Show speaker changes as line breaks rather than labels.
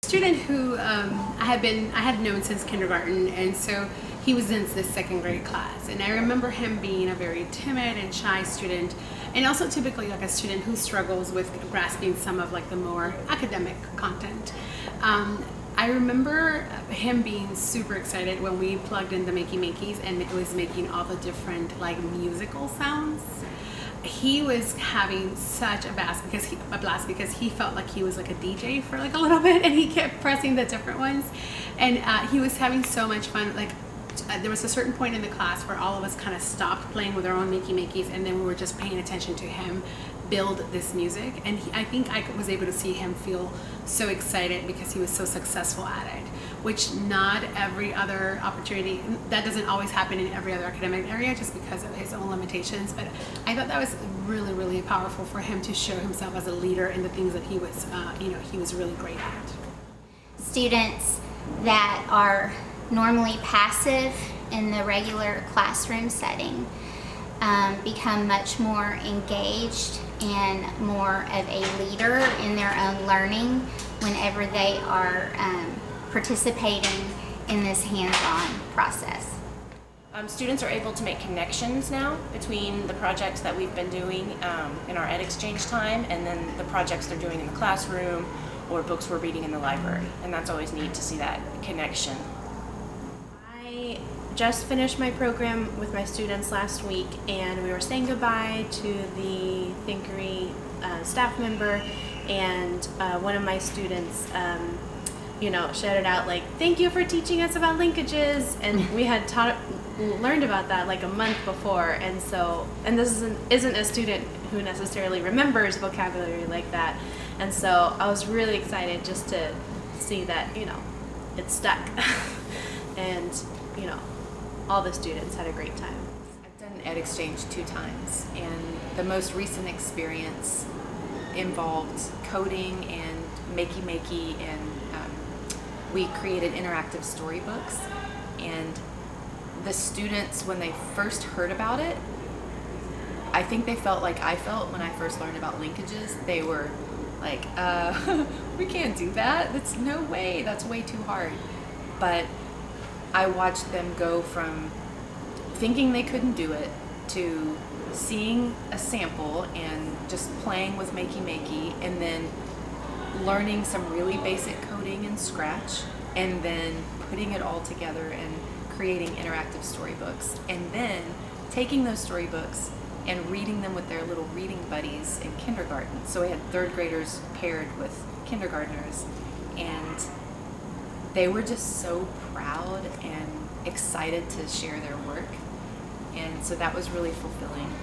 Student who I had known since kindergarten, and so he was in this second grade class, and I remember him being a very timid and shy student, and also typically like a student who struggles with grasping some of like the more academic content. I remember him being super excited when we plugged in the Makey Makeys and it was making all the different like musical sounds. He was having such a blast because he felt like he was like a DJ for like a little bit, and he kept pressing the different ones, and he was having so much fun. Like there was a certain point in the class where all of us kind of stopped playing with our own Makey Makeys, and then we were just paying attention to him build this music, and I think I was able to see him feel so excited because he was so successful at it, which not every other opportunity, that doesn't always happen in every other academic area just because of his own limitations. But I thought that was really, really powerful for him to show himself as a leader in the things that he was, he was really great at.
Students that are normally passive in the regular classroom setting become much more engaged and more of a leader in their own learning whenever they are participating in this hands-on process.
Students are able to make connections now between the projects that we've been doing in our EdExchange time and then the projects they're doing in the classroom or books we're reading in the library, and that's always neat to see that connection.
I just finished my program with my students last week, and we were saying goodbye to the Thinkery staff member, and one of my students shouted out like, "Thank you for teaching us about linkages," and we had learned about that like a month before, and this isn't a student who necessarily remembers vocabulary like that, and so I was really excited just to see that it stuck and all the students had a great time.
I've done EdExchange 2 times, and the most recent experience involved coding and makey, and we created interactive storybooks. And the students, when they first heard about it, I think they felt like I felt when I first learned about linkages. They were like, we can't do that. That's no way. That's way too hard. But I watched them go from thinking they couldn't do it to seeing a sample and just playing with makey, and then learning some really basic coding in Scratch, and then putting it all together and creating interactive storybooks, and then taking those storybooks and reading them with their little reading buddies in kindergarten. So we had 3rd graders paired with kindergartners, and they were just so proud and excited to share their work, and so that was really fulfilling.